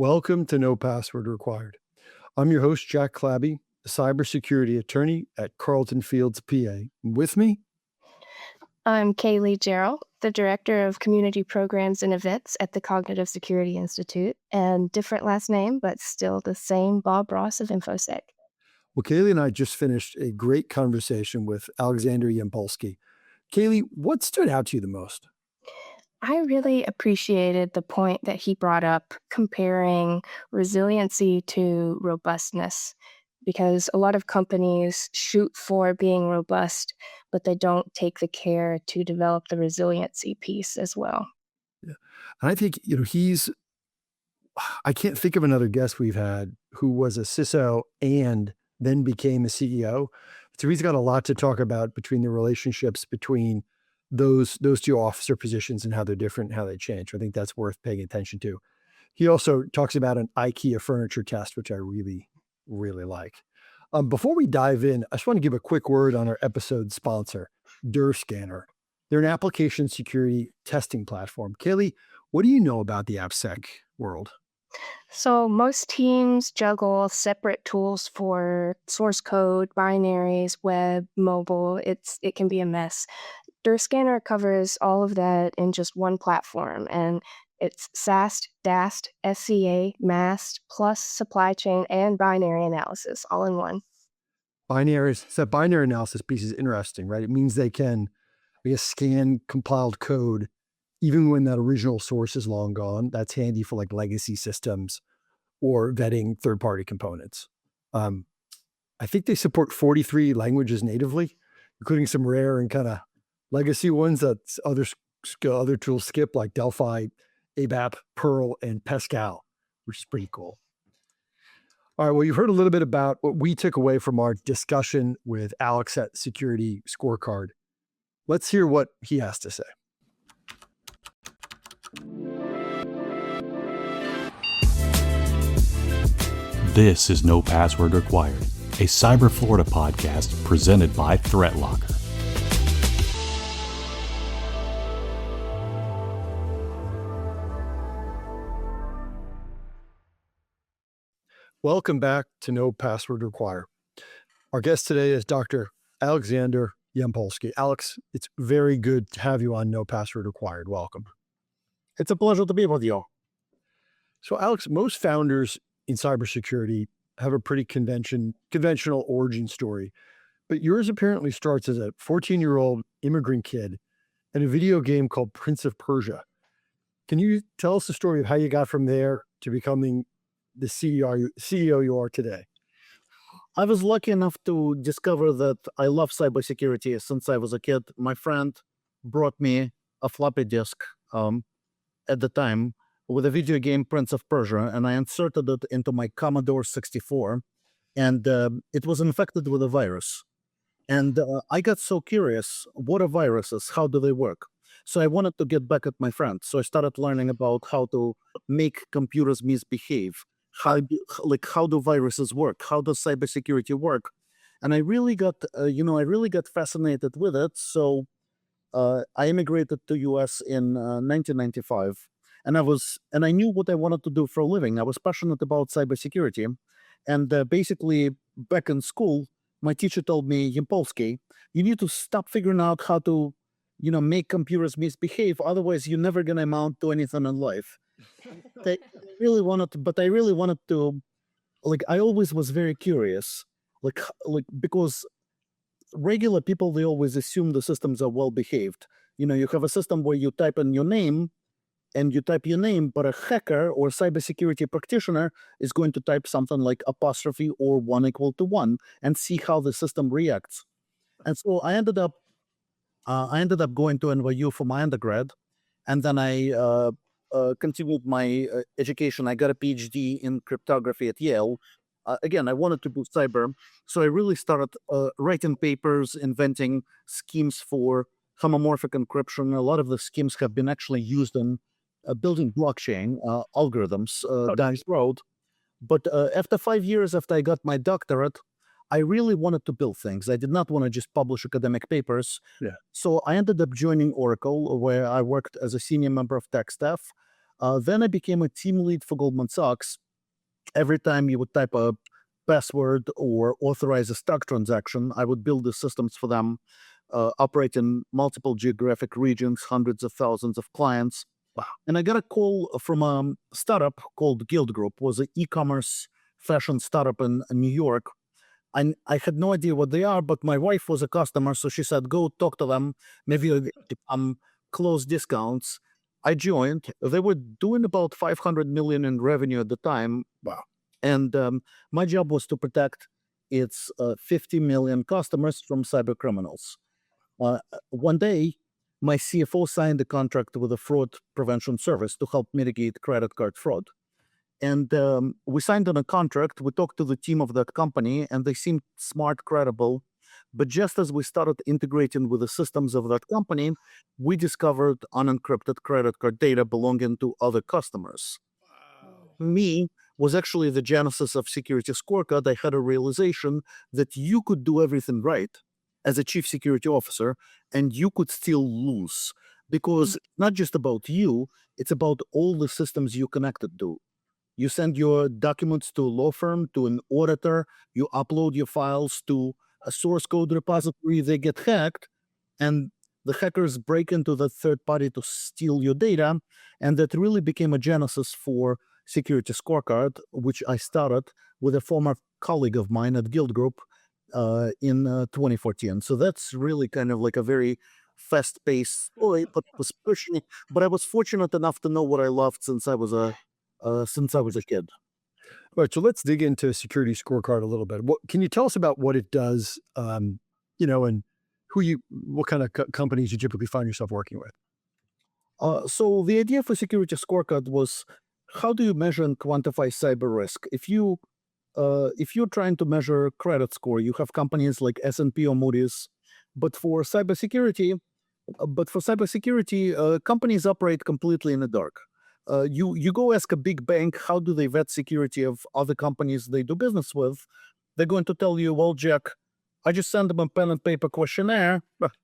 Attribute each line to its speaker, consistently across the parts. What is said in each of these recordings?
Speaker 1: Welcome to No Password Required. I'm your host, Jack Clabby, a cybersecurity attorney at Carlton Fields, PA. With me,
Speaker 2: I'm Kaylee Gerald, the Director of Community Programs and Events at the Cognitive Security Institute, and different last name, but still the same Bob Ross of InfoSec.
Speaker 1: well, Kaylee and I just finished a great conversation with Aleksandr Yampolskiy. Kaylee, what stood out to you the most?
Speaker 2: I really appreciated the point that he brought up comparing resiliency to robustness, because a lot of companies shoot for being robust, but they don't take the care to develop the resiliency piece as well.
Speaker 1: Yeah. And I think, I can't think of another guest we've had who was a CISO and then became a CEO. So he's got a lot to talk about between the relationships between those two officer positions and how they're different and how they change. I think that's worth paying attention to. He also talks about an IKEA furniture test, which I really, really like. Before we dive in, I just want to give a quick word on our episode sponsor, Scanner. They're an application security testing platform. Kaylee, what do you know about the AppSec world?
Speaker 2: So most teams juggle separate tools for source code, binaries, web, mobile. It can be a mess. Scanner covers all of that in just one platform, and it's SAST, DAST, SCA, MAST, plus supply chain and binary analysis all in one.
Speaker 1: That binary analysis piece is interesting, right? It means they can, scan compiled code even when that original source is long gone. That's handy for like legacy systems or vetting third-party components. I think they support 43 languages natively, including some rare and kind of legacy ones that other tools skip, like Delphi, ABAP, Perl, and Pascal, which is pretty cool. All right, well, you've heard a little bit about what we took away from our discussion with Alex at CecurityScorecard. Let's hear what he has to say.
Speaker 3: This is No Password Required, a Cyber Florida podcast presented by ThreatLocker.
Speaker 1: Welcome back to No Password Required. Our guest today is Dr. Aleksandr Yampolskiy. Alex, it's very good to have you on No Password Required. Welcome.
Speaker 4: It's a pleasure to be with you.
Speaker 1: So, Alex, most founders in cybersecurity have a pretty conventional origin story, but yours apparently starts as a 14-year-old immigrant kid in a video game called Prince of Persia. Can you tell us the story of how you got from there to becoming the CEO you are today?
Speaker 4: I was lucky enough to discover that I love cybersecurity since I was a kid. My friend brought me a floppy disk at the time with a video game Prince of Persia, and I inserted it into my Commodore 64, and it was infected with a virus. And I got so curious, what are viruses? How do they work? So I wanted to get back at my friend. So I started learning about how to make computers misbehave. How do viruses work? How does cybersecurity work? And I really got, fascinated with it. So I immigrated to US in 1995. And I knew what I wanted to do for a living. I was passionate about cybersecurity. And basically, back in school, my teacher told me, Yampolskiy, you need to stop figuring out how to, make computers misbehave. Otherwise, you're never going to amount to anything in life. I really wanted to, I always was very curious, because regular people, they always assume the systems are well behaved. You have a system where you type in your name, but a hacker or cybersecurity practitioner is going to type something like apostrophe or 1 = 1 and see how the system reacts. And so I ended up going to NYU for my undergrad, and then I continued my education. I got a Ph.D. in cryptography at Yale. Again, I wanted to do cyber, so I really started writing papers, inventing schemes for homomorphic encryption. A lot of the schemes have been actually used in building blockchain algorithms down the road. But after 5 years after I got my doctorate, I really wanted to build things. I did not want to just publish academic papers.
Speaker 1: Yeah.
Speaker 4: So I ended up joining Oracle, where I worked as a senior member of tech staff. Then I became a team lead for Goldman Sachs. Every time you would type a password or authorize a stock transaction, I would build the systems for them, operate in multiple geographic regions, hundreds of thousands of clients. Wow. And I got a call from a startup called Gilt Groupe. It was an e-commerce fashion startup in New York. And I had no idea what they are, but my wife was a customer, so she said, go talk to them. Maybe you'll get close discounts. I joined. They were doing about 500 million in revenue at the time. Wow. And my job was to protect its 50 million customers from cyber criminals. One day, my CFO signed a contract with a fraud prevention service to help mitigate credit card fraud. And we signed on a contract. We talked to the team of that company, and they seemed smart, credible. But just as we started integrating with the systems of that company, we discovered unencrypted credit card data belonging to other customers. Me was actually the genesis of SecurityScorecard. I had a realization that you could do everything right as a chief security officer, and you could still lose. Because it's not just about you, it's about all the systems you connected to. You send your documents to a law firm, to an auditor, you upload your files to a source code repository, they get hacked, and the hackers break into the third party to steal your data. And that really became a genesis for SecurityScorecard, which I started with a former colleague of mine at Gilt Groupe in 2014. So that's really kind of like a very fast-paced story, but I was fortunate enough to know what I loved since I was a kid.
Speaker 1: All right, so let's dig into SecurityScorecard a little bit. Can you tell us about what it does, and what kind of companies you typically find yourself working with?
Speaker 4: So the idea for SecurityScorecard was, how do you measure and quantify cyber risk? If you're trying to measure credit score, you have companies like S&P or Moody's, but for cybersecurity, companies operate completely in the dark. You go ask a big bank, how do they vet security of other companies they do business with? They're going to tell you, well, Jack, I just send them a pen and paper questionnaire,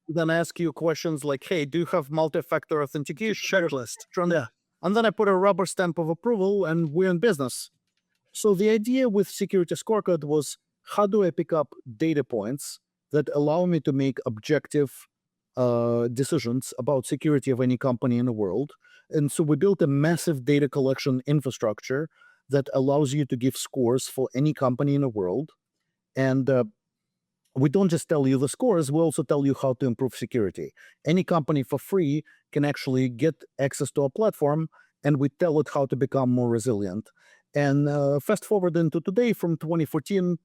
Speaker 4: then ask you questions like, hey, do you have multi-factor authentication?
Speaker 1: Checklist.
Speaker 4: Yeah. And then I put a rubber stamp of approval and we're in business. So the idea with SecurityScorecard was, how do I pick up data points that allow me to make objective decisions about security of any company in the world? And so we built a massive data collection infrastructure that allows you to give scores for any company in the world. And we don't just tell you the scores, we also tell you how to improve security. Any company for free can actually get access to a platform, and we tell it how to become more resilient. And fast forward into today, from 2014,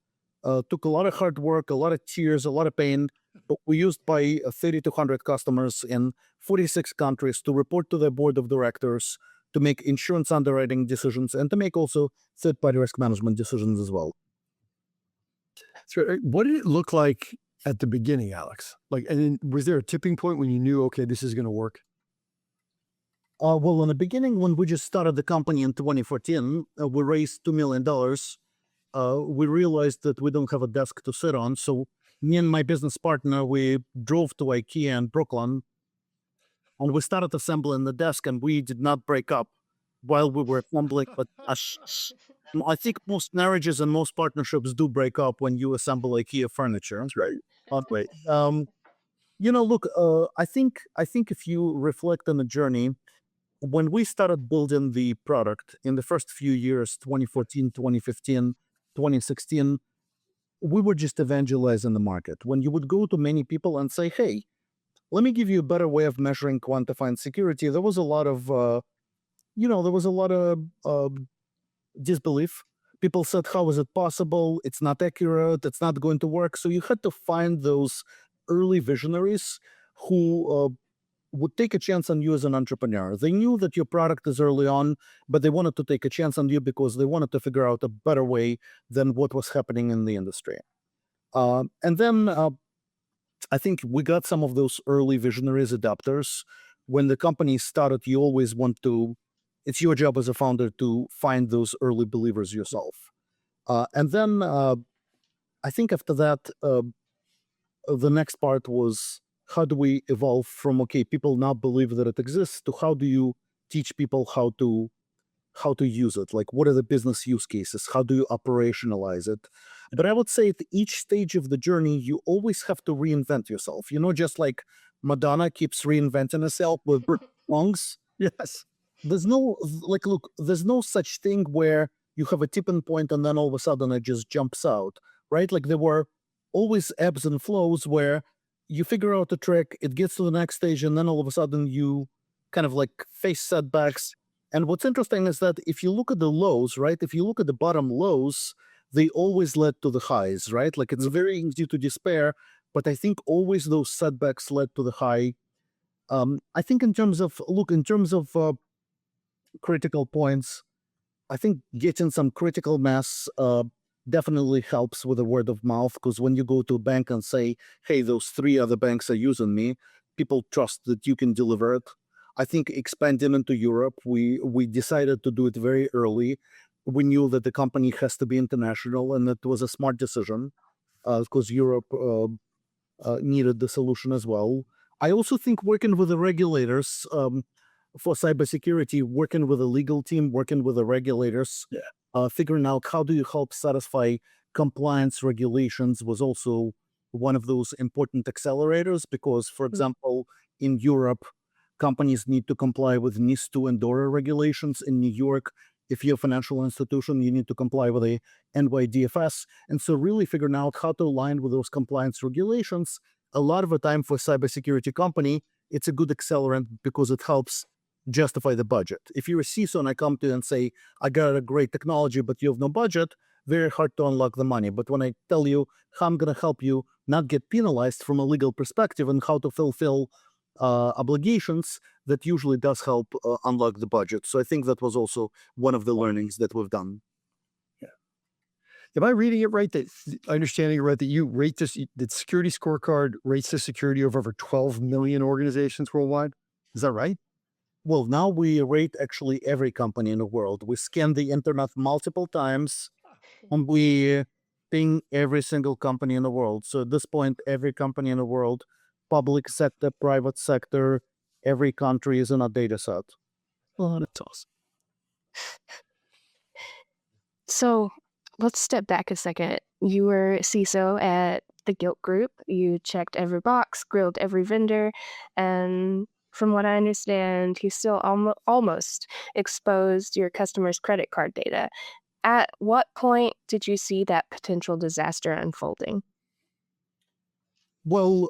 Speaker 4: took a lot of hard work, a lot of tears, a lot of pain, but we used by 3,200 customers in 46 countries to report to their board of directors, to make insurance underwriting decisions, and to make also third-party risk management decisions as well.
Speaker 1: So what did it look like at the beginning, Alex? And then was there a tipping point when you knew, okay, this is going to work?
Speaker 4: Well, in the beginning, when we just started the company in 2014, we raised $2 million. We realized that we don't have a desk to sit on. So me and my business partner, we drove to IKEA in Brooklyn, and we started assembling the desk, and we did not break up while we were assembling. But I think most marriages and most partnerships do break up when you assemble IKEA furniture.
Speaker 1: Right.
Speaker 4: Wait. Look, I think if you reflect on the journey, when we started building the product in the first few years, 2014, 2015, 2016, we were just evangelizing the market. When you would go to many people and say, hey, let me give you a better way of measuring, quantifying security, there was a lot of, disbelief. People said, how is it possible? It's not accurate. It's not going to work. So you had to find those early visionaries who would take a chance on you as an entrepreneur. They knew that your product is early on, but they wanted to take a chance on you because they wanted to figure out a better way than what was happening in the industry. And then I think we got some of those early visionaries, adapters. When the company started, you always want to, it's your job as a founder to find those early believers yourself. And then I think after that, the next part was, how do we evolve from, okay, people now believe that it exists, to how do you teach people how to use it. Like, what are the business use cases? How do you operationalize it? But I would say at each stage of the journey, you always have to reinvent yourself. Just like Madonna keeps reinventing herself with songs.
Speaker 1: Yes.
Speaker 4: There's no, like, look, there's no such thing where you have a tipping point and then all of a sudden it just jumps out, right? Like, there were always ebbs and flows where you figure out a trick, it gets to the next stage, and then all of a sudden you kind of like face setbacks. And what's interesting is that if you look at the lows, right, if you look at the bottom lows, they always led to the highs, right? Like, it's very easy to despair, but I think always those setbacks led to the high. I think in terms of critical points, I think getting some critical mass definitely helps with the word of mouth, because when you go to a bank and say, hey, those 3 other banks are using me, people trust that you can deliver it. I think expanding into Europe, we decided to do it very early. We knew that the company has to be international, and it was a smart decision because Europe needed the solution as well. I also think working with the regulators for cybersecurity, working with a legal team, working with the regulators, figuring out how do you help satisfy compliance regulations was also one of those important accelerators, because, for example, in Europe, companies need to comply with NIS2 and DORA regulations. In New York, if you're a financial institution, you need to comply with a NYDFS. And so really figuring out how to align with those compliance regulations, a lot of the time for a cybersecurity company, it's a good accelerant because it helps justify the budget. If you're a CISO and I come to you and say, I got a great technology, but you have no budget, very hard to unlock the money. But when I tell you how I'm going to help you not get penalized from a legal perspective and how to fulfill obligations, that usually does help unlock the budget. So I think that was also one of the learnings that we've done.
Speaker 1: Am I reading it right, that understanding it right, that you rate this, that SecurityScorecard rates the security of over 12 million organizations worldwide? Is that right?
Speaker 4: Well, now we rate actually every company in the world. We scan the internet multiple times, and we ping every single company in the world. So at this point, every company in the world, public sector, private sector, every country is in a data set.
Speaker 1: Oh, that's awesome.
Speaker 2: So let's step back a second. You were CISO at the Gilt Groupe. You checked every box, grilled every vendor, and from what I understand, you still almost exposed your customers' credit card data. At what point did you see that potential disaster unfolding?
Speaker 4: Well,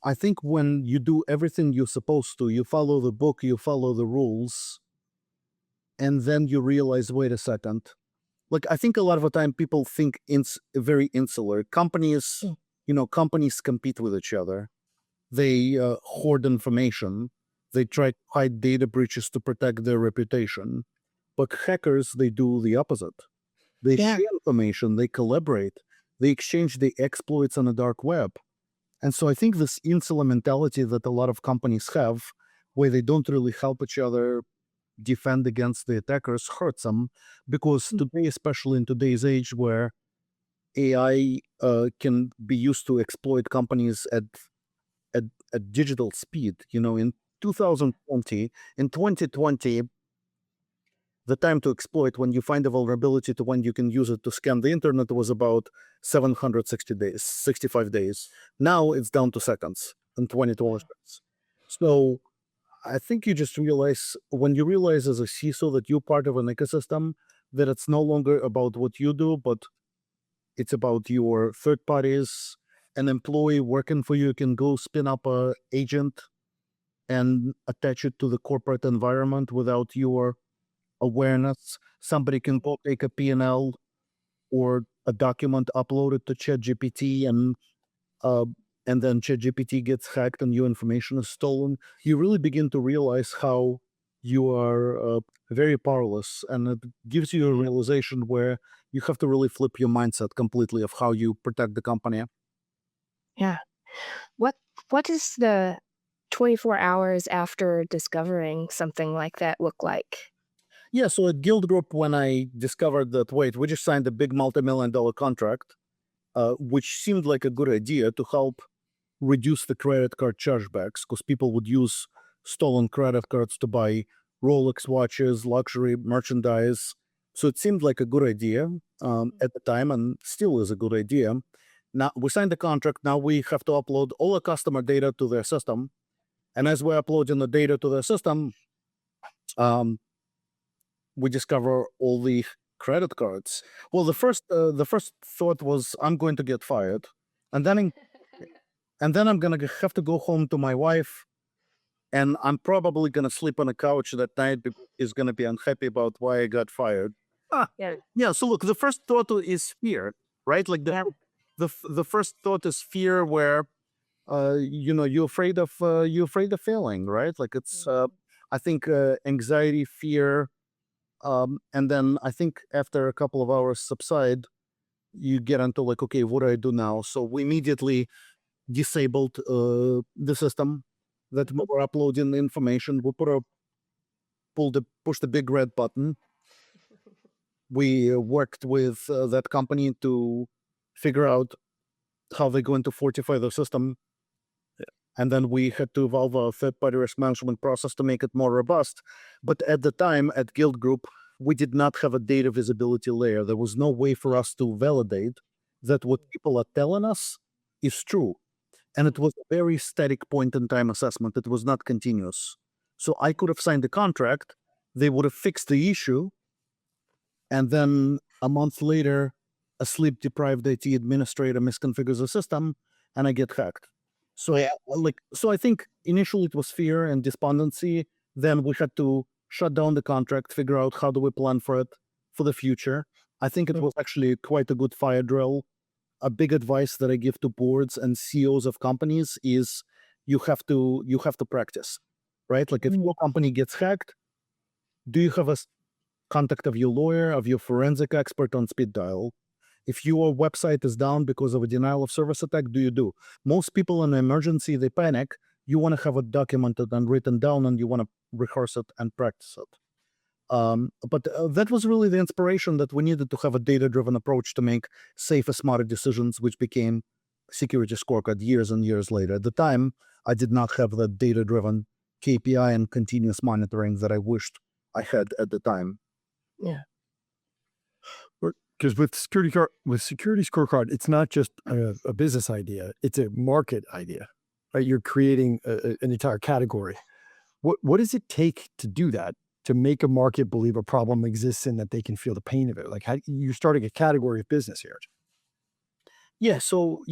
Speaker 4: I think when you do everything you're supposed to, you follow the book, you follow the rules, and then you realize, wait a second. Like, I think a lot of the time people think very insular. Companies, companies compete with each other. They hoard information. They try to hide data breaches to protect their reputation. But hackers, they do the opposite. They share information, they collaborate, they exchange the exploits on the dark web. And so I think this insular mentality that a lot of companies have, where they don't really help each other defend against the attackers, hurts them, because today, especially in today's age where AI can be used to exploit companies at digital speed, in 2020, in 2020, the time to exploit when you find a vulnerability to when you can use it to scan the internet was about 65 days. Now it's down to seconds and 22 seconds. So I think you just realize, when you realize as a CISO that you're part of an ecosystem, that it's no longer about what you do, but it's about your third parties. An employee working for you can go spin up an agent and attach it to the corporate environment without your awareness. Somebody can go take a P&L or a document, upload it to ChatGPT, and then ChatGPT gets hacked and your information is stolen. You really begin to realize how you are very powerless, and it gives you a realization where you have to really flip your mindset completely of how you protect the company.
Speaker 2: Yeah. What does the 24 hours after discovering something like that look like?
Speaker 4: Yeah, so at Gilt Groupe, when I discovered that, wait, we just signed a big multi-million-dollar contract, which seemed like a good idea to help reduce the credit card chargebacks, because people would use stolen credit cards to buy Rolex watches, luxury merchandise. So it seemed like a good idea at the time, and still is a good idea. Now we signed the contract. Now we have to upload all the customer data to their system. And as we're uploading the data to their system, we discover all the credit cards. Well, the first thought was I'm going to get fired, and then I'm gonna have to go home to my wife, and I'm probably gonna sleep on a couch that night because he's gonna be unhappy about why I got fired. Yeah. So look, the first thought is fear, right? Like the first thought is fear, where you're afraid of failing, right? Like it's I think anxiety, fear. And then I think after a couple of hours subside, you get into like, okay, what do I do now? So we immediately disabled the system that we were uploading the information. We push the big red button. We worked with that company to figure out how they're going to fortify the system. And then we had to evolve our third-party risk management process to make it more robust. But at the time, at Gilt Groupe, we did not have a data visibility layer. There was no way for us to validate that what people are telling us is true. And it was a very static point-in-time assessment. It was not continuous. So I could have signed the contract, they would have fixed the issue, and then a month later, a sleep-deprived IT administrator misconfigures the system, and I get hacked. So I think initially it was fear and despondency. Then we had to shut down the contract, figure out how do we plan for it for the future. I think it was actually quite a good fire drill. A big advice that I give to boards and CEOs of companies is you have to practice, right? Like if your company gets hacked, do you have a contact of your lawyer, of your forensic expert on speed dial? If your website is down because of a denial of service attack, do? Most people in an emergency, they panic. You want to have it documented and written down, and you want to rehearse it and practice it. But that was really the inspiration, that we needed to have a data-driven approach to make safer, smarter decisions, which became SecurityScorecard years and years later. At the time, I did not have the data-driven KPI and continuous monitoring that I wished I had at the time.
Speaker 1: Yeah. Because with SecurityScorecard, it's not just a business idea; it's a market idea, right? You're creating an entire category. What does it take to do that? To make a market believe a problem exists and that they can feel the pain of it? Like, how you're starting a category of business here?
Speaker 4: Yeah. So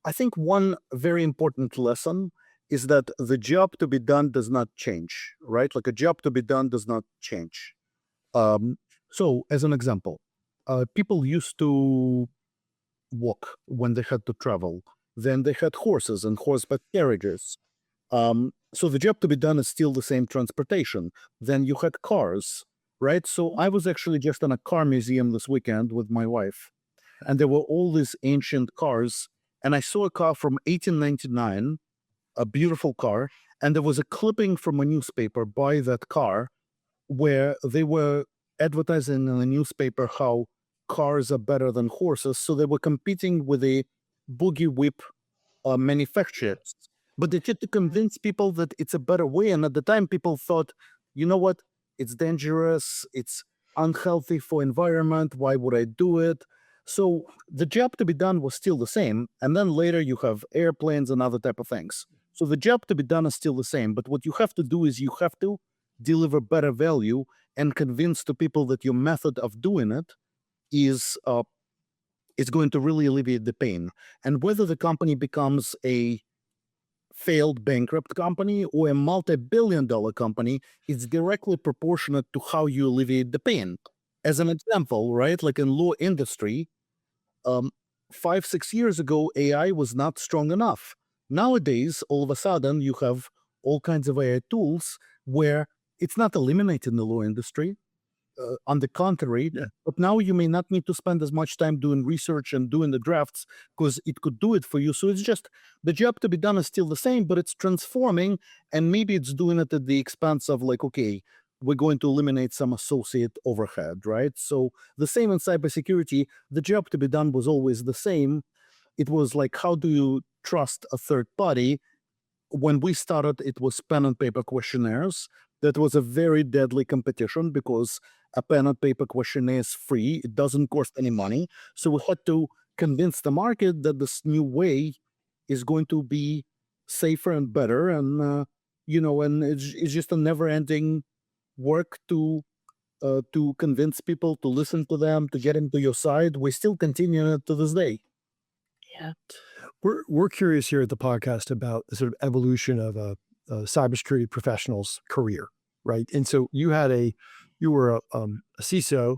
Speaker 4: I think one very important lesson is that the job to be done does not change, right? Like a job to be done does not change. So as an example, people used to walk when they had to travel. Then they had horses and horseback carriages. So the job to be done is still the same transportation. Then you had cars, right? So I was actually just in a car museum this weekend with my wife, and there were all these ancient cars. And I saw a car from 1899, a beautiful car, and there was a clipping from a newspaper by that car where they were advertising in the newspaper how cars are better than horses. So they were competing with the boogie whip manufacturers. But they tried to convince people that it's a better way. And at the time, people thought, you know what? It's dangerous. It's unhealthy for environment. Why would I do it? So the job to be done was still the same. And then later you have airplanes and other type of things. So the job to be done is still the same. But what you have to do is you have to deliver better value and convince the people that your method of doing it is going to really alleviate the pain. And whether the company becomes a failed bankrupt company or a multi-billion-dollar company, it's directly proportionate to how you alleviate the pain. As an example, right, like in law industry, 5-6 years ago, AI was not strong enough. Nowadays, all of a sudden, you have all kinds of AI tools where it's not eliminating the law industry. On the contrary, but now you may not need to spend as much time doing research and doing the drafts because it could do it for you. So it's just the job to be done is still the same, but it's transforming, and maybe it's doing it at the expense of like, okay, we're going to eliminate some associate overhead, right? So the same in cybersecurity, the job to be done was always the same. It was like, how do you trust a third party? When we started, it was pen and paper questionnaires. that was a very deadly competition because a pen and paper questionnaire is free. It doesn't cost any money. So we had to convince the market that this new way is going to be safer and better. And, and it's just a never-ending work to convince people, to listen to them, to get into your side. We still continue it to this day.
Speaker 1: Yeah. We're curious here at the podcast about the sort of evolution of a cybersecurity professional's career, right? And so you were a CISO,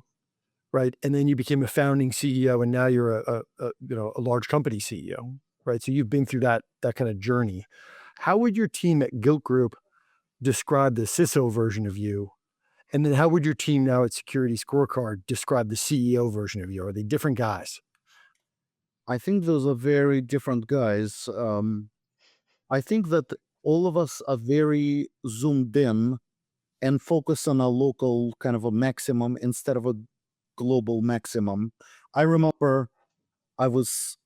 Speaker 1: right? And then you became a founding CEO, and now you're a large company CEO, right? So you've been through that kind of journey. How would your team at Gilt Groupe describe the CISO version of you? And then how would your team now at SecurityScorecard describe the CEO version of you? Are they different guys?
Speaker 4: I think those are very different guys. I think that all of us are very zoomed in and focus on a local kind of a maximum instead of a global maximum. I remember I was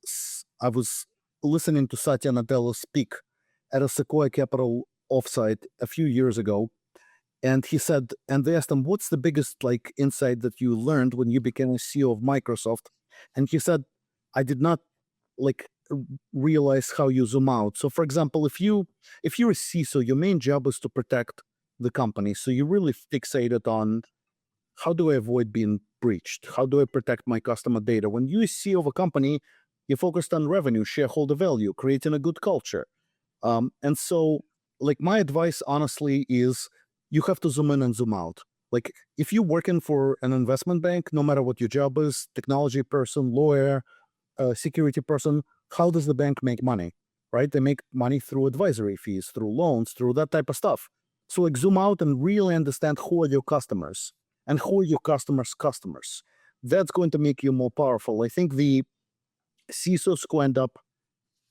Speaker 4: listening to Satya Nadella speak at a Sequoia Capital offsite a few years ago, and he said, and they asked him, "What's the biggest insight that you learned when you became a CEO of Microsoft?" And he said, "I did not realize how you zoom out." So, for example, if you're a CISO, your main job is to protect the company. So you're really fixated on how do I avoid being breached? How do I protect my customer data? When you're a CEO of a company, you're focused on revenue, shareholder value, creating a good culture. And so, my advice, honestly, is you have to zoom in and zoom out. If you're working for an investment bank, no matter what your job is, technology person, lawyer, security person, how does the bank make money, right? They make money through advisory fees, through loans, through that type of stuff. So zoom out and really understand who are your customers and who are your customers' customers. That's going to make you more powerful. I think the CISOs who end up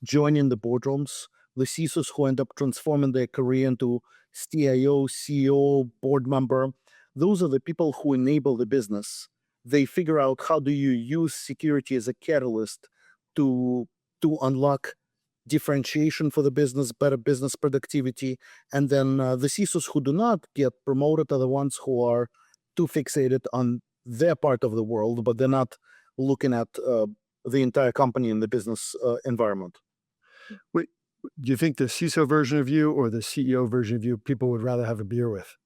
Speaker 4: joining the boardrooms, the CISOs who end up transforming their career into CIO, CEO, board member, those are the people who enable the business. They figure out how do you use security as a catalyst to unlock differentiation for the business, better business productivity. And then the CISOs who do not get promoted are the ones who are too fixated on their part of the world, but they're not looking at the entire company and the business environment.
Speaker 1: Wait, do you think the CISO version of you or the CEO version of you people would rather have a beer with?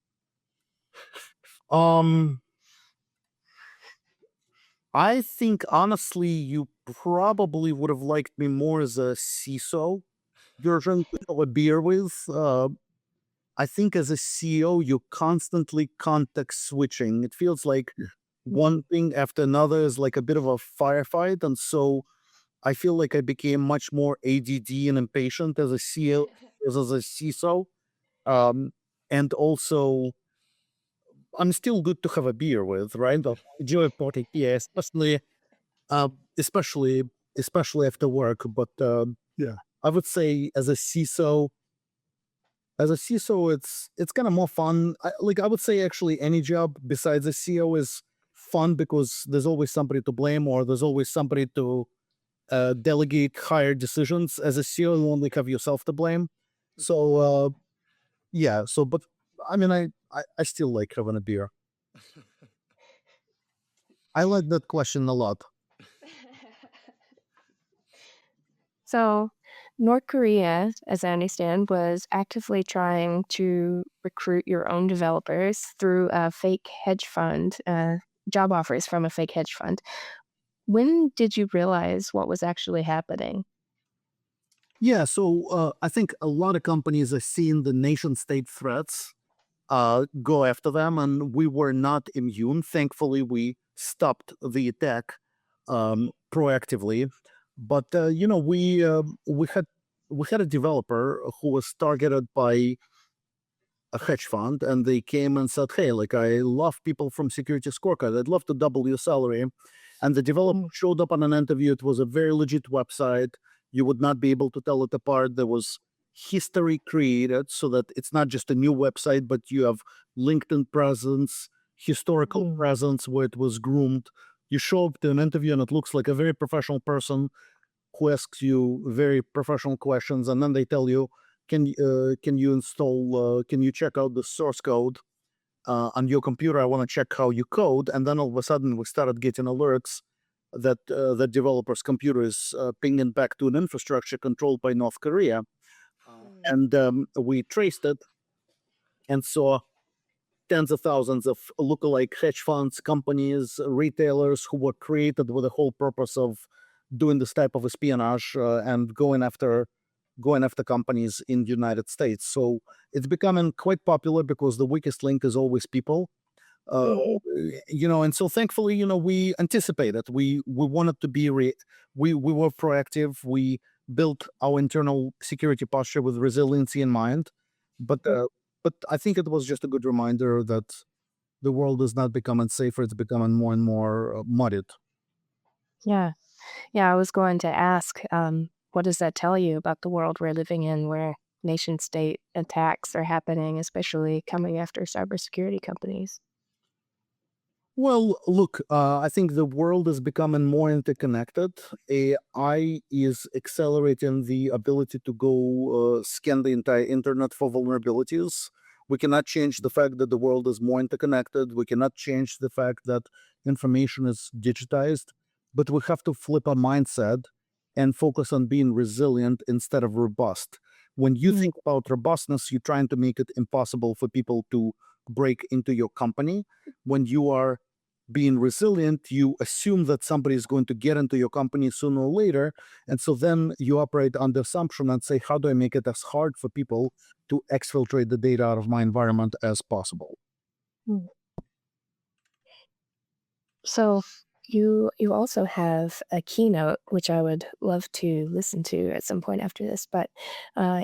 Speaker 4: I think, honestly, you probably would have liked me more as a CISO version of a beer with. I think as a CEO, you're constantly context switching. It feels like one thing after another is like a bit of a firefight. And so I feel like I became much more ADD and impatient as a CEO, as a CISO. And also, I'm still good to have a beer with, right? I enjoy party, yeah, especially after work. But
Speaker 1: Yeah.
Speaker 4: I would say as a CISO, it's kind of more fun. I would say actually any job besides a CEO is fun because there's always somebody to blame or there's always somebody to delegate higher decisions. As a CEO, you only have yourself to blame. So yeah. So, but I mean, I still like having a beer. I like that question a lot.
Speaker 2: So, North Korea, as I understand, was actively trying to recruit your own developers through a fake hedge fund, job offers from a fake hedge fund. When did you realize what was actually happening?
Speaker 4: Yeah, so I think a lot of companies are seeing the nation state threats go after them, and we were not immune. Thankfully, we stopped the attack proactively. But we had a developer who was targeted by a hedge fund, and they came and said, "Hey, I love people from SecurityScorecard. I'd love to double your salary." And the developer showed up on an interview. It was a very legit website. You would not be able to tell it apart. There was history created so that it's not just a new website, but you have LinkedIn presence, historical presence where it was groomed. You show up to an interview and it looks like a very professional person who asks you very professional questions, and then they tell you can you install, can you check out the source code on your computer? I want to check how you code. And then all of a sudden we started getting alerts that the developer's computer is pinging back to an infrastructure controlled by North Korea. And we traced it and saw tens of thousands of lookalike hedge funds, companies, retailers who were created with the whole purpose of doing this type of espionage and going after companies in the United States. So it's becoming quite popular because the weakest link is always people.
Speaker 2: Mhm.
Speaker 4: And so thankfully, we anticipated. We wanted to be we were proactive. We built our internal security posture with resiliency in mind. But I think it was just a good reminder that the world is not becoming safer; it's becoming more and more muddied.
Speaker 2: Yeah. Yeah, I was going to ask, what does that tell you about the world we're living in where nation state attacks are happening, especially coming after cybersecurity companies?
Speaker 4: Well, look, I think the world is becoming more interconnected. AI is accelerating the ability to go scan the entire internet for vulnerabilities. We cannot change the fact that the world is more interconnected. We cannot change the fact that information is digitized, but we have to flip our mindset and focus on being resilient instead of robust. When you
Speaker 2: Mm.
Speaker 4: think about robustness, you're trying to make it impossible for people to break into your company. When you are being resilient, you assume that somebody is going to get into your company sooner or later. And so then you operate on the assumption and say, how do I make it as hard for people to exfiltrate the data out of my environment as possible?
Speaker 2: Mm. So you also have a keynote, which I would love to listen to at some point after this, but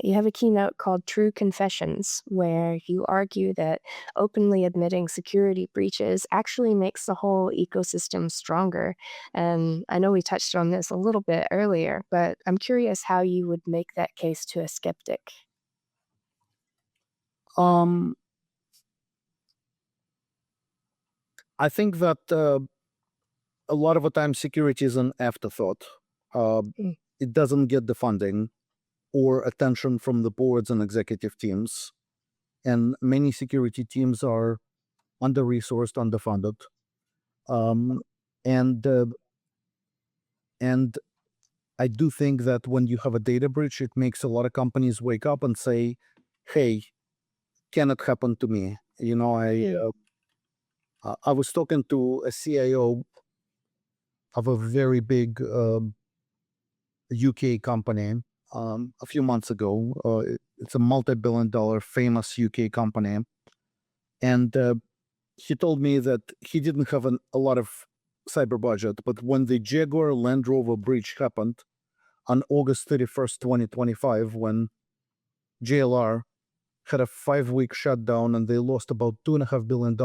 Speaker 2: you have a keynote called True Confessions, where you argue that openly admitting security breaches actually makes the whole ecosystem stronger. And I know we touched on this a little bit earlier, but I'm curious how you would make that case to a skeptic.
Speaker 4: Um, I think that a lot of the time security is an afterthought. Uh,
Speaker 2: Mm.
Speaker 4: it doesn't get the funding or attention from the boards and executive teams. And many security teams are under-resourced, underfunded. Um, and uh, and I do think that when you have a data breach, it makes a lot of companies wake up and say, "Hey, can it happen to me?"
Speaker 2: Mm.
Speaker 4: I was talking to a CIO of a very big UK company a few months ago. It's a multi-billion-dollar famous UK company, and he told me that he didn't have a lot of cyber budget, but when the Jaguar Land Rover breach happened on August 31st, 2025, when JLR had a 5-week shutdown and they lost about $2.5 billion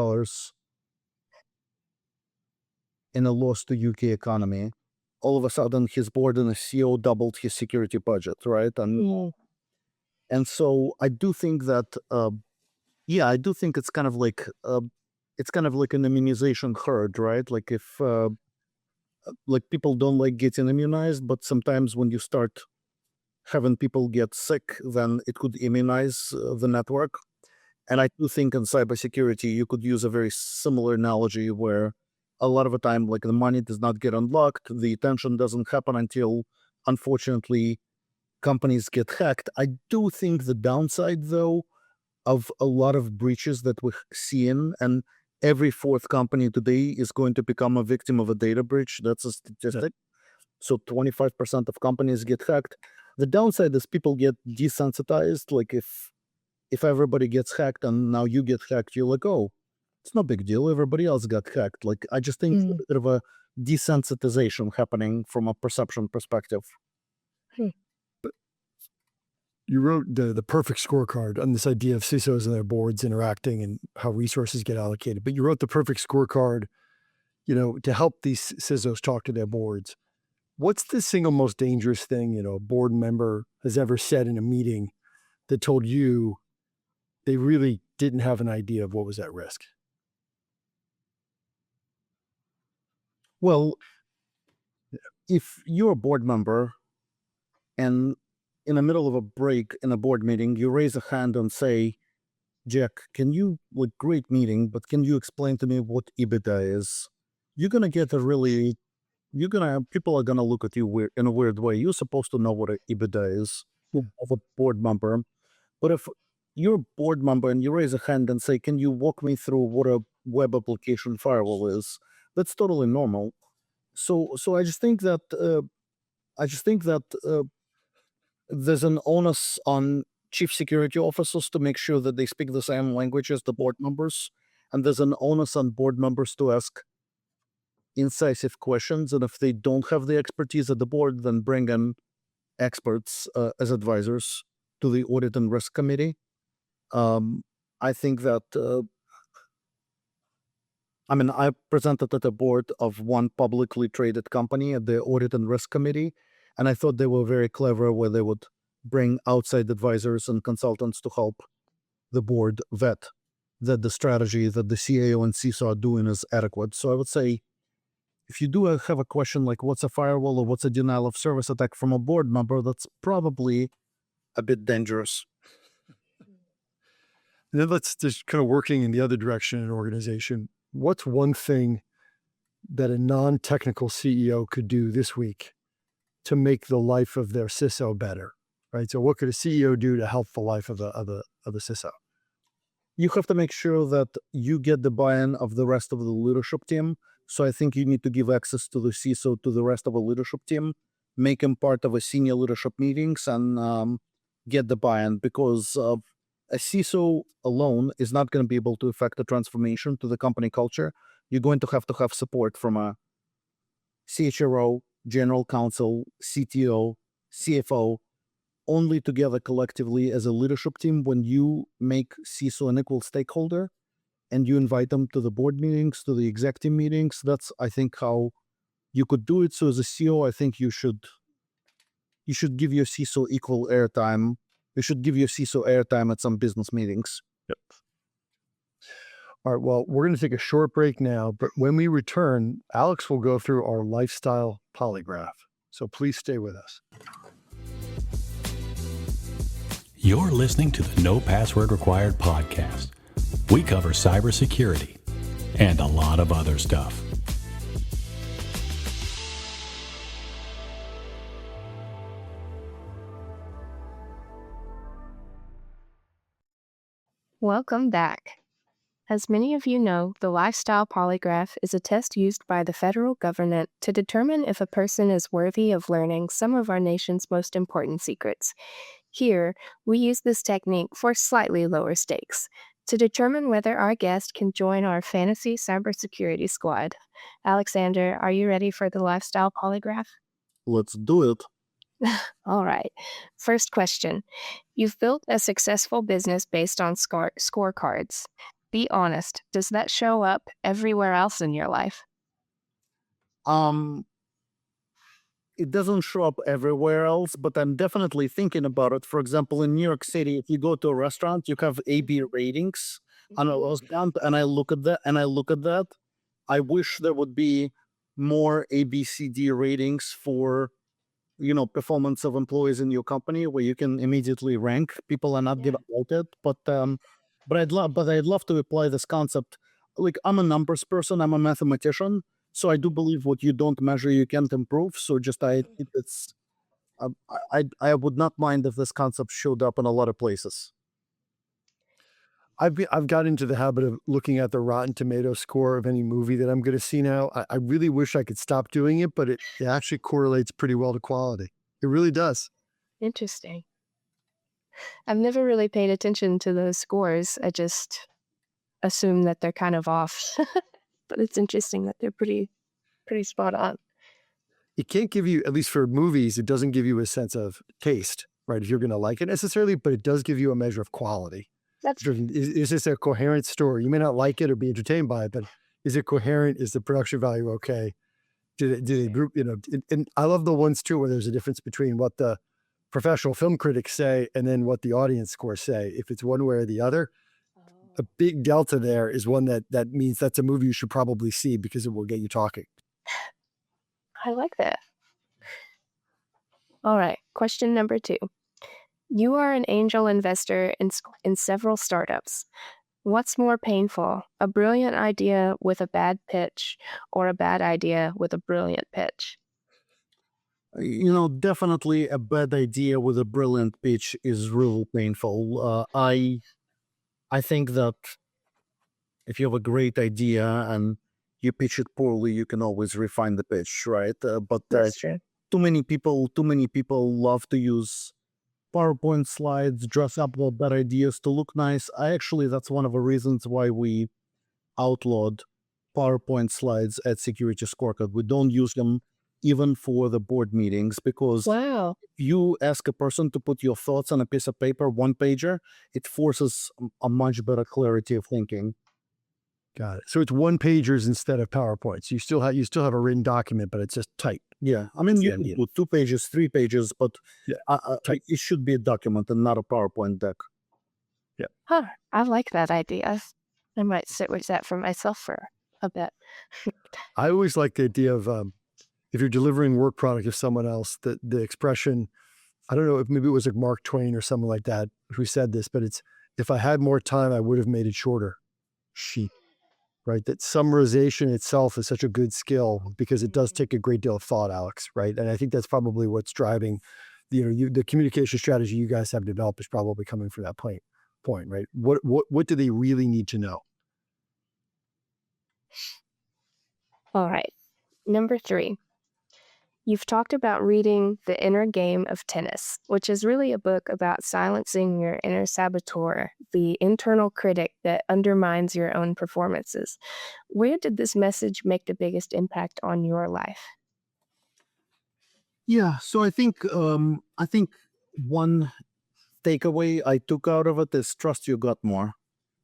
Speaker 4: in a loss to UK economy. All of a sudden, his board and his CEO doubled his security budget, right?
Speaker 2: Mm.
Speaker 4: And so I do think that, I do think it's kind of like an immunization herd, right? Like if like people don't like getting immunized, but sometimes when you start having people get sick, then it could immunize the network. And I do think in cybersecurity, you could use a very similar analogy where a lot of the time, like the money does not get unlocked, the attention doesn't happen until, unfortunately, companies get hacked. I do think the downside, though, of a lot of breaches that we're seeing, and every fourth company today is going to become a victim of a data breach. That's a statistic. So 25% of companies get hacked. The downside is people get desensitized. Like if everybody gets hacked and now you get hacked, you're like, oh, it's no big deal. Everybody else got hacked. Like I just think
Speaker 2: Mm.
Speaker 4: a bit of a desensitization happening from a perception perspective.
Speaker 2: Hmm.
Speaker 1: You wrote the perfect scorecard on this idea of CISOs and their boards interacting and how resources get allocated. But you wrote the perfect scorecard, to help these CISOs talk to their boards. What's the single most dangerous thing, a board member has ever said in a meeting that told you they really didn't have an idea of what was at risk?
Speaker 4: Well, if you're a board member and in the middle of a break in a board meeting, you raise a hand and say, Jack, great meeting, but can you explain to me what EBITDA is? You're going to get people are going to look at you in a weird way. You're supposed to know what an EBITDA is of a board member. But if you're a board member and you raise a hand and say, can you walk me through what a web application firewall is? That's totally normal. So I just think that there's an onus on chief security officers to make sure that they speak the same language as the board members, and there's an onus on board members to ask incisive questions. And if they don't have the expertise at the board, then bring in experts as advisors to the audit and risk committee. I think that I presented at the board of one publicly traded company at the audit and risk committee, and I thought they were very clever where they would bring outside advisors and consultants to help the board vet that the strategy that the CIO and CISO are doing is adequate. So I would say, if you do have a question like what's a firewall or what's a denial of service attack from a board member, that's probably a bit dangerous.
Speaker 1: And then let's just kind of working in the other direction in an organization. What's one thing that a non-technical CEO could do this week to make the life of their CISO better, right? So what could a CEO do to help the life of the CISO?
Speaker 4: You have to make sure that you get the buy-in of the rest of the leadership team. So I think you need to give access to the CISO to the rest of the leadership team, make him part of a senior leadership meetings, and get the buy-in, because a CISO alone is not going to be able to affect the transformation to the company culture. You're going to have support from a CHRO, general counsel, CTO, CFO. Only together collectively as a leadership team, when you make CISO an equal stakeholder and you invite them to the board meetings, to the executive meetings, that's, I think, how you could do it. So as a CEO, I think you should give your CISO equal airtime. You should give your CISO airtime at some business meetings.
Speaker 1: Yep. All right, well, we're going to take a short break now, but when we return, Alex will go through our lifestyle polygraph. So please stay with us.
Speaker 3: You're listening to the No Password Required podcast. We cover cybersecurity and a lot of other stuff.
Speaker 2: Welcome back. As many of you know, the Lifestyle Polygraph is a test used by the federal government to determine if a person is worthy of learning some of our nation's most important secrets. Here, we use this technique for slightly lower stakes, to determine whether our guest can join our fantasy cybersecurity squad. Aleksandr, are you ready for the Lifestyle Polygraph?
Speaker 4: Let's do it.
Speaker 2: All right. First question. You've built a successful business based on scorecards. Be honest, does that show up everywhere else in your life?
Speaker 4: It doesn't show up everywhere else, but I'm definitely thinking about it. For example, in New York City, if you go to a restaurant, you have A/B ratings on a restaurant, and I look at that. I wish there would be more A/B/C/D ratings for performance of employees in your company, where you can immediately rank. People are not given voted, but I'd love to apply this concept. Like, I'm a numbers person, I'm a mathematician, so I do believe what you don't measure, you can't improve. So I would not mind if this concept showed up in a lot of places.
Speaker 1: I've got into the habit of looking at the Rotten Tomato score of any movie that I'm going to see now. I really wish I could stop doing it, but it actually correlates pretty well to quality. It really does.
Speaker 2: Interesting. I've never really paid attention to those scores. I just assume that they're kind of off. But it's interesting that they're pretty spot on.
Speaker 1: It can't give you, at least for movies, it doesn't give you a sense of taste, right? If you're going to like it necessarily, but it does give you a measure of quality. Is this a coherent story? You may not like it or be entertained by it, but is it coherent? Is the production value okay? Do they group, and I love the ones too, where there's a difference between what the professional film critics say and then what the audience scores say. If it's one way or the other, a big delta there is one that means that's a movie you should probably see because it will get you talking.
Speaker 2: I like that. All right. Question number 2. You are an angel investor in several startups. What's more painful, a brilliant idea with a bad pitch or a bad idea with a brilliant pitch?
Speaker 4: Definitely a bad idea with a brilliant pitch is real painful. I think that if you have a great idea and you pitch it poorly, you can always refine the pitch, right? But
Speaker 2: That's true.
Speaker 4: too many people love to use PowerPoint slides, dress up with bad ideas to look nice. That's one of the reasons why we outlawed PowerPoint slides at Security Scorecard. We don't use them even for the board meetings, because
Speaker 2: Wow.
Speaker 4: you ask a person to put your thoughts on a piece of paper, one pager, it forces a much better clarity of thinking.
Speaker 1: Got it. So it's one pagers instead of PowerPoints. You still have a written document, but it's just typed.
Speaker 4: Yeah, I mean, you can put 2 pages, 3 pages, but it should be a document and not a PowerPoint deck.
Speaker 2: Huh. I like that idea. I might sit with that for myself for a bit.
Speaker 1: I always like the idea of if you're delivering work product to someone else, the expression, I don't know if maybe it was like Mark Twain or someone like that who said this, but it's, if I had more time, I would have made it shorter. Right? That summarization itself is such a good skill because it does take a great deal of thought, Alex, right? And I think that's probably what's driving, the communication strategy you guys have developed is probably coming from that point, right? What do they really need to know?
Speaker 2: All right. Number 3. You've talked about reading The Inner Game of Tennis, which is really a book about silencing your inner saboteur, the internal critic that undermines your own performances. Where did this message make the biggest impact on your life?
Speaker 4: Yeah, so I think one takeaway I took out of it is trust your gut more,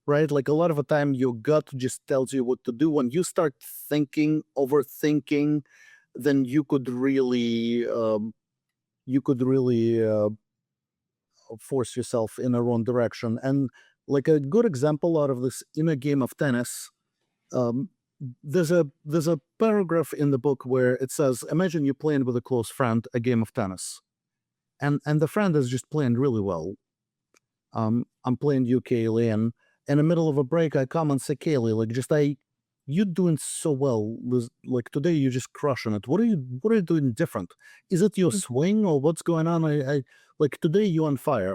Speaker 4: right? Like a lot of the time, your gut just tells you what to do. When you start overthinking, then you could really force yourself in the wrong direction. And like a good example out of this inner game of tennis, there's a paragraph in the book where it says, imagine you're playing with a close friend a game of tennis, and the friend is just playing really well. I'm playing Kaylee, and in the middle of a break, I come and say, Kaylee, you're doing so well. Like today, you're just crushing it. What are you doing different? Is it your swing or what's going on? I like today you're on fire.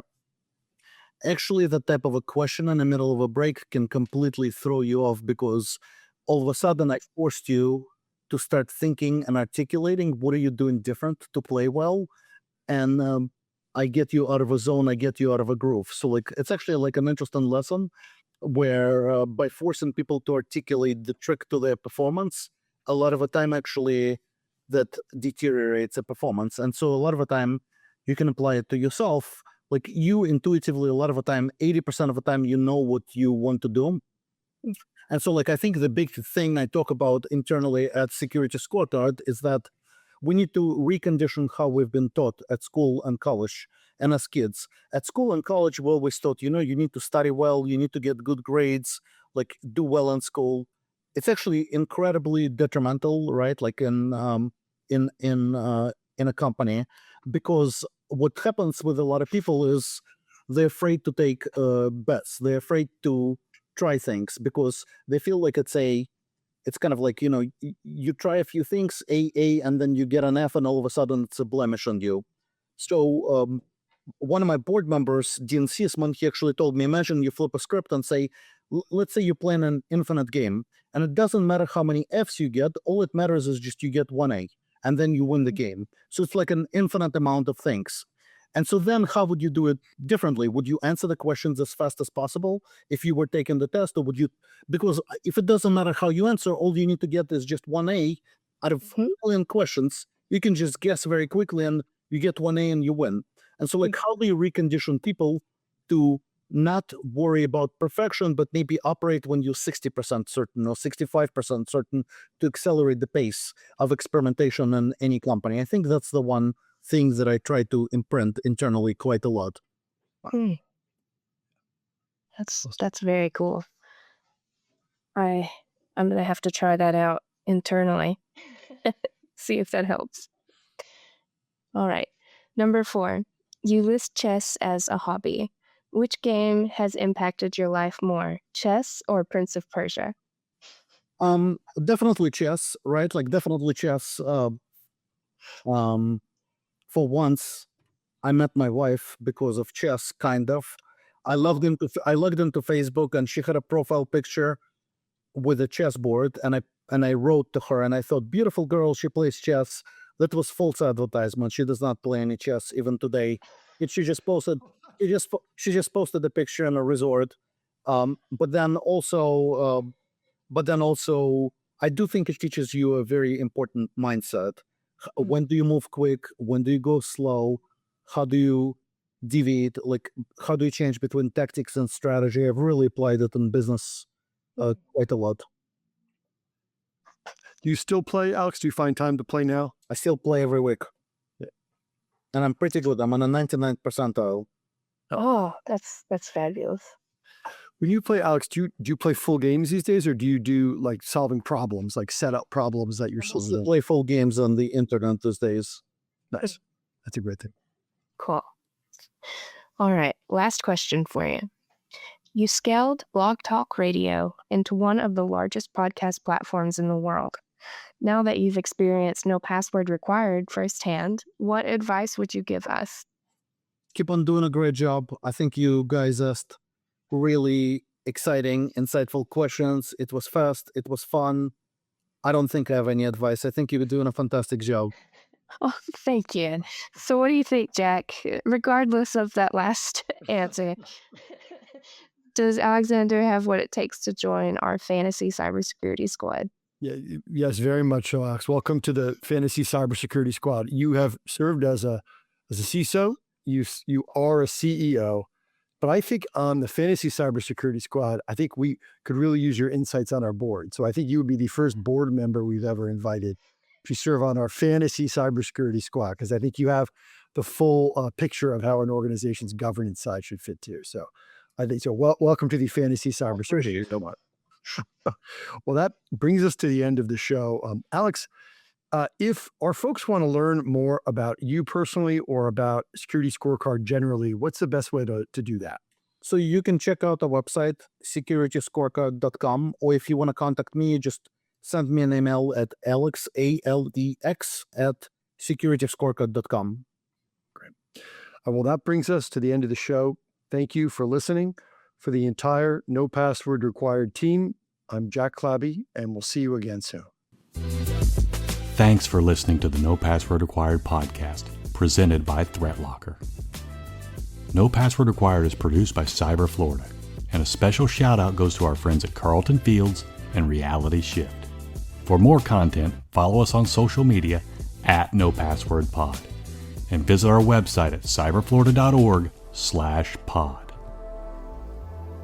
Speaker 4: Actually, that type of a question in the middle of a break can completely throw you off, because all of a sudden I forced you to start thinking and articulating what are you doing different to play well, and I get you out of a zone, I get you out of a groove. So like it's actually like an interesting lesson where by forcing people to articulate the trick to their performance, a lot of the time actually that deteriorates the performance. And so a lot of the time you can apply it to yourself. Like you intuitively, a lot of the time, 80% of the time, you know what you want to do. And so like I think the big thing I talk about internally at Security Scorecard is that we need to recondition how we've been taught at school and college and as kids. At school and college, we always taught, you need to study well, you need to get good grades, like do well in school. It's actually incredibly detrimental, right? Like in a company, because what happens with a lot of people is they're afraid to take bets. They're afraid to try things because they feel like it's kind of like, you try a few things, and then you get an F, and all of a sudden it's a blemish on you. So one of my board members, Dean Seisman, he actually told me, imagine you flip a script and say, let's say you're playing an infinite game, and it doesn't matter how many Fs you get, all it matters is just you get one A, and then you win the game. So it's like an infinite amount of things. And so then how would you do it differently? Would you answer the questions as fast as possible if you were taking the test, or would you, because if it doesn't matter how you answer, all you need to get is just one A out of a million questions, you can just guess very quickly and you get one A and you win. And so like, how do you recondition people to not worry about perfection, but maybe operate when you're 60% certain or 65% certain to accelerate the pace of experimentation in any company? I think that's the one thing that I try to imprint internally quite a lot.
Speaker 2: That's very cool. I'm gonna have to try that out internally. See if that helps. All right. Number 4. You list chess as a hobby. Which game has impacted your life more, chess or Prince of Persia?
Speaker 4: Definitely chess, right? Like definitely chess. For once, I met my wife because of chess, kind of. I logged into Facebook, and she had a profile picture with a chessboard, and I wrote to her, and I thought, beautiful girl, she plays chess. That was false advertisement. She does not play any chess even today. She just posted she just posted a picture in a resort. But then also I do think it teaches you a very important mindset. When do you move quick? When do you go slow? How do you deviate? Like, how do you change between tactics and strategy? I've really applied it in business quite a lot.
Speaker 1: Do you still play, Alex? Do you find time to play now?
Speaker 4: I still play every week.
Speaker 1: Yeah.
Speaker 4: And I'm pretty good. I'm on a 99th percentile.
Speaker 2: Oh, that's fabulous.
Speaker 1: When you play, Alex, do you play full games these days, or do you do like solving problems, like set up problems that you're
Speaker 4: I mostly
Speaker 1: solving?
Speaker 4: play full games on the internet these days.
Speaker 1: Nice. That's a great thing.
Speaker 2: Cool. All right, last question for you. You scaled Blog Talk Radio into one of the largest podcast platforms in the world. Now that you've experienced no password required firsthand, what advice would you give us?
Speaker 4: Keep on doing a great job. I think you guys asked really exciting, insightful questions. It was fast. It was fun. I don't think I have any advice. I think you're doing a fantastic job.
Speaker 2: Oh, thank you. So what do you think, Jack? Regardless of that last answer, does Alexander have what it takes to join our fantasy cybersecurity squad?
Speaker 1: Yeah, yes, very much so, Alex. Welcome to the Fantasy Cybersecurity Squad. You have served as a CISO. You are a CEO. But I think on the Fantasy Cybersecurity Squad, I think we could really use your insights on our board. So I think you would be the first board member we've ever invited to serve on our Fantasy Cybersecurity Squad, because I think you have the full picture of how an organization's governance side should fit too. So I think so. Welcome to the Fantasy Cybersecurity Squad. Well, that brings us to the end of the show. Alex, if our folks want to learn more about you personally or about Security Scorecard generally, what's the best way to do that?
Speaker 4: So you can check out our website, securityscorecard.com, or if you want to contact me, just send me an email at alex@securityscorecard.com.
Speaker 1: Great. Well, that brings us to the end of the show. Thank you for listening. For the entire No Password Required team, I'm Jack Clabby, and we'll see you again soon.
Speaker 3: Thanks for listening to the No Password Required podcast, presented by ThreatLocker. No Password Required is produced by Cyber Florida, and a special shout out goes to our friends at Carlton Fields and Reality Shift. For more content, follow us on social media at NoPasswordPod, and visit our website at cyberflorida.org/pod.